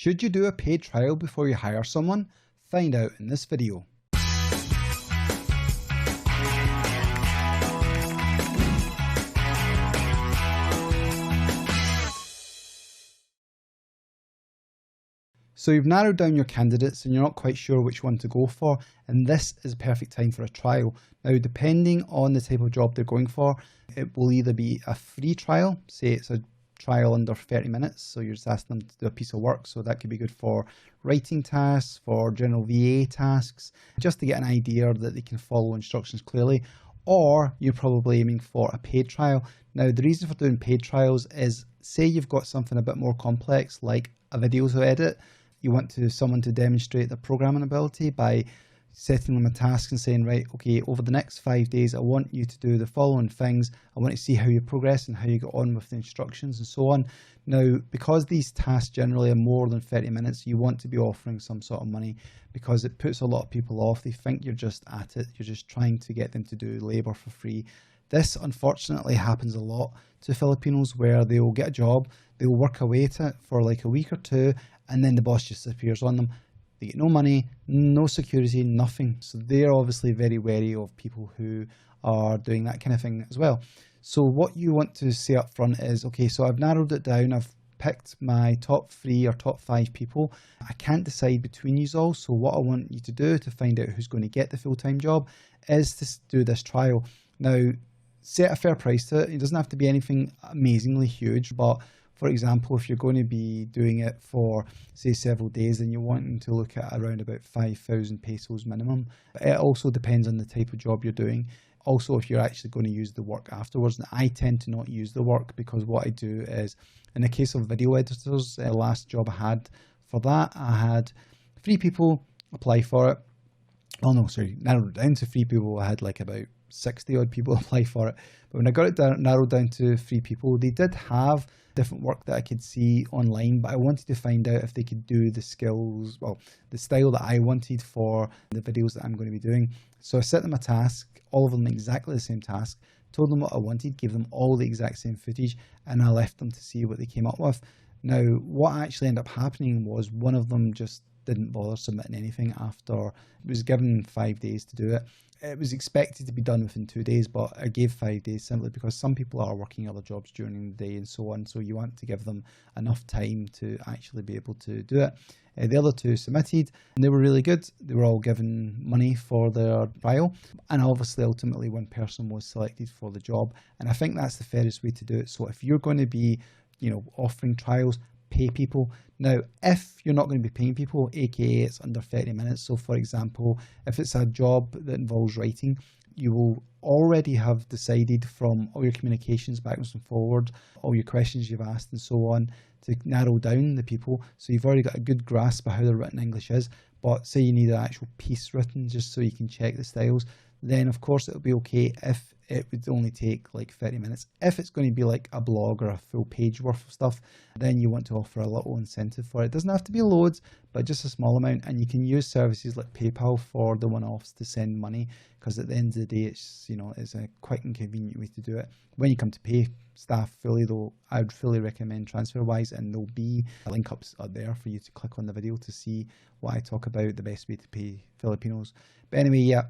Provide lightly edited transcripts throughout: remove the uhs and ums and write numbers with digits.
Should you do a paid trial before you hire someone? Find out in this video. So you've narrowed down your candidates and you're not quite sure which one to go for, and this is a perfect time for a trial. Now, depending on the type of job they're going for, it will either be a free trial, say it's a trial under 30 minutes, so you're just asking them to do a piece of work, so that could be good for writing tasks, for general VA tasks, just to get an idea that they can follow instructions clearly. Or you're probably aiming for a paid trial. Now, the reason for doing paid trials is, say you've got something a bit more complex like a video to edit. You want someone to demonstrate their programming ability by setting them a task and saying, right, okay, over the next 5 days, I want you to do the following things. I want to see how you progress and how you get on with the instructions and so on. Now, because these tasks generally are more than 30 minutes, you want to be offering some sort of money, because it puts a lot of people off. They think you're just at it. You're just trying to get them to do labor for free. This unfortunately happens a lot to Filipinos, where they will get a job, they will work away at it for like a week or two, and then the boss just appears on them. They get no money, no security, nothing. So they're obviously very wary of people who are doing that kind of thing as well. So what you want to say up front is, okay, so I've narrowed it down. I've picked my top 3 or top 5 people. I can't decide between you all. So what I want you to do to find out who's going to get the full-time job is to do this trial. Now, set a fair price to it. It doesn't have to be anything amazingly huge, but for example, if you're going to be doing it for, say, several days, then you're wanting to look at around about 5,000 pesos minimum. It also depends on the type of job you're doing. Also, if you're actually going to use the work afterwards. Now, I tend to not use the work, because what I do is, in the case of video editors, the last job I had for that, I had 3 people apply for it. Oh no, sorry, narrowed it down to 3 people. I had like about 60 odd people apply for it. But when I got it narrowed down to 3 people, they did have different work that I could see online, but I wanted to find out if they could do the skills, well, the style that I wanted for the videos that I'm going to be doing. So I set them a task, all of them exactly the same task, told them what I wanted, gave them all the exact same footage, and I left them to see what they came up with. Now, what actually ended up happening was one of them just didn't bother submitting anything after it was given 5 days to do it. It was expected to be done within 2 days, but I gave 5 days simply because some people are working other jobs during the day and so on. So you want to give them enough time to actually be able to do it. The other 2 submitted and they were really good. They were all given money for their trial. And obviously, ultimately, one person was selected for the job. And I think that's the fairest way to do it. So if you're going to be, offering trials, pay people. Now, if you're not going to be paying people, aka it's under 30 minutes, so for example, if it's a job that involves writing, you will already have decided from all your communications backwards and forward, all your questions you've asked and so on, to narrow down the people. So you've already got a good grasp of how the written English is. But say you need an actual piece written just so you can check the styles, then of course it'll be okay if it would only take like 30 minutes. If it's going to be like a blog or a full page worth of stuff, then you want to offer a little incentive for it. It doesn't have to be loads, but just a small amount. And you can use services like PayPal for the one-offs to send money, because at the end of the day, it's a quite and convenient way to do it. When you come to pay staff fully though, I would fully recommend TransferWise, and there'll be link ups are there for you to click on the video to see what I talk about, the best way to pay Filipinos. But anyway, yeah,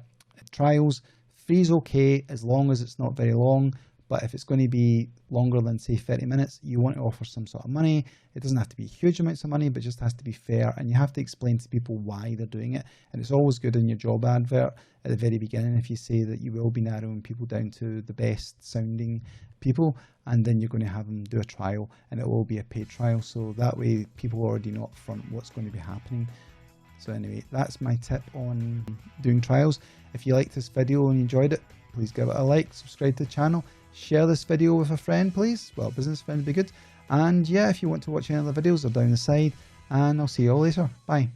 trials, free is okay as long as it's not very long. But if it's going to be longer than, say, 30 minutes, you want to offer some sort of money. It doesn't have to be huge amounts of money, but just has to be fair. And you have to explain to people why they're doing it. And it's always good in your job advert at the very beginning if you say that you will be narrowing people down to the best sounding people. And then you're going to have them do a trial, and it will be a paid trial. So that way people already know up front what's going to be happening. So anyway, that's my tip on doing trials. If you liked this video and you enjoyed it, please give it a like, subscribe to the channel, share this video with a friend, please. Well, business friend would be good. And yeah, if you want to watch any other videos, they're down the side. And I'll see you all later. Bye.